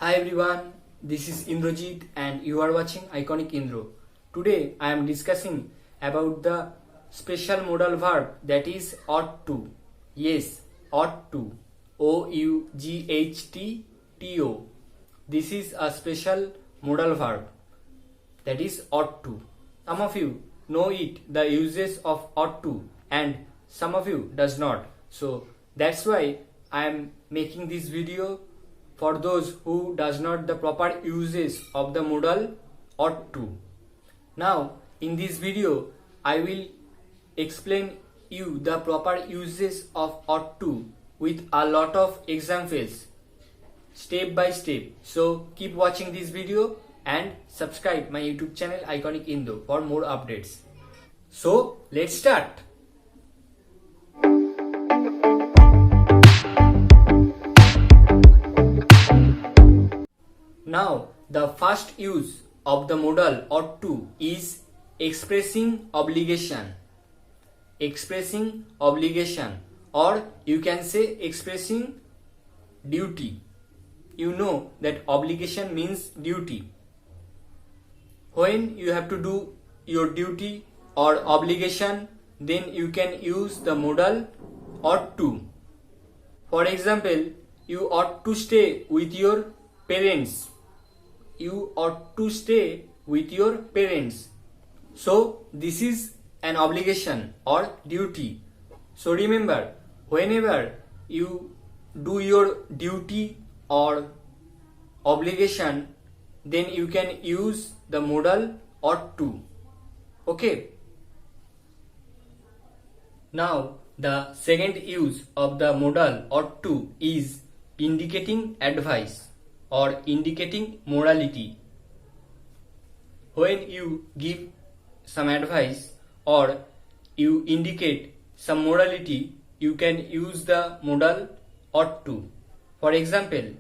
Hi everyone, this is Indrajit and you are watching Iconic Indro. Today I am discussing about the special modal verb that is ought to. Yes, ought to. OUGHTTO. This is a special modal verb that is ought to. Some of you know it, the uses of ought to, and some of you does not. So that's why I am making this video for those who does not the proper uses of the modal ought to. Now in this video I will explain you the proper uses of ought to with a lot of examples step by step. So keep watching this video and subscribe my YouTube channel Iconic Indo for more updates. So let's start. Now the first use of the modal ought to is expressing obligation. Expressing obligation, or you can say expressing duty. You know that obligation means duty. When you have to do your duty or obligation, then you can use the modal ought to. For example, you ought to stay with your parents. You ought to stay with your parents. So this is an obligation or duty. So remember, whenever you do your duty or obligation, then you can use the modal ought to. Okay. Now the second use of the modal ought to is indicating advice or indicating morality. When you give some advice or you indicate some morality, you can use the modal ought to. For example,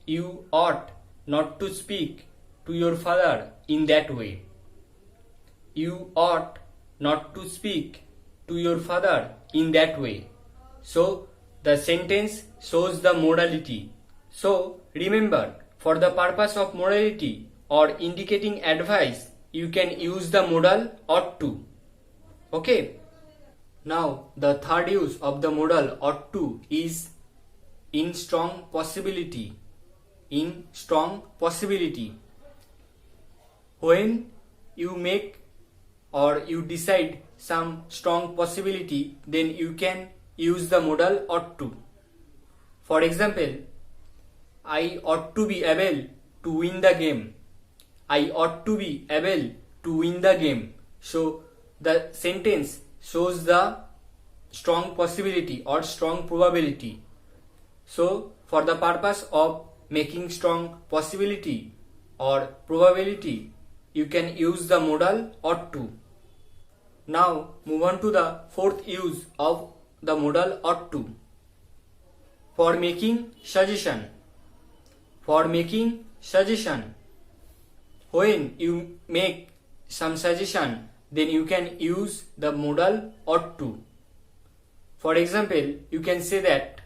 you ought not to speak to your father in that way. You ought not to speak to your father in that way. So the sentence shows the morality. So remember, for the purpose of morality or indicating advice, you can use the modal ought to. Okay. Now the third use of the modal ought to is in strong possibility. In strong possibility. When you make or you decide some strong possibility, then you can use the modal ought to. For example, I ought to be able to win the game. I ought to be able to win the game. So the sentence shows the strong possibility or strong probability. So for the purpose of making strong possibility or probability, you can use the modal ought to. Now move on to the fourth use of the modal ought to. For making suggestion. For making suggestion. When you make some suggestion, then you can use the modal ought to. For example, you can say that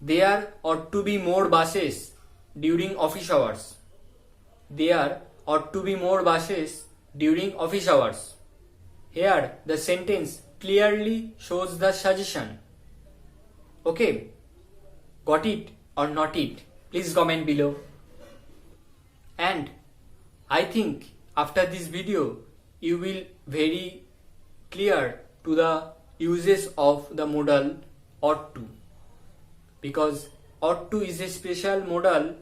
there ought to be more buses during office hours. There ought to be more buses during office hours. Here the sentence clearly shows the suggestion. Okay, got it or not it? Please comment below. And I think after this video you will very clear to the uses of the modal ought to, because ought to is a special modal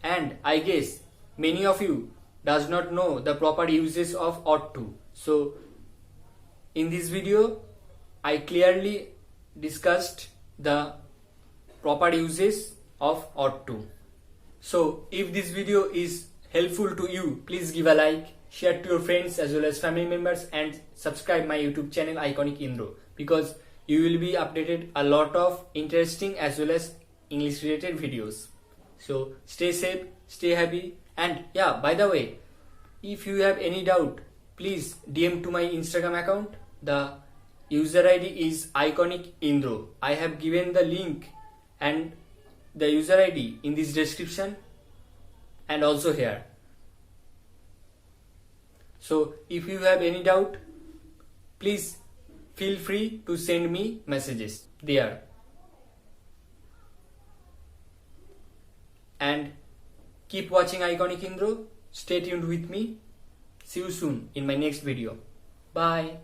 and I guess many of you does not know the proper uses of ought to. So in this video I clearly discussed the proper uses of ought to. So if this video is helpful to you, please give a like, share to your friends as well as family members, and subscribe my YouTube channel Iconic Indro, because you will be updated a lot of interesting as well as English related videos. So stay safe, stay happy, and yeah, by the way, if you have any doubt, please DM to my Instagram account. The user ID is Iconic Indro. I have given the link and the user ID in this description and also here. So if you have any doubt, please feel free to send me messages there. And keep watching Iconic Indro. Stay tuned with me. See you soon in my next video. Bye.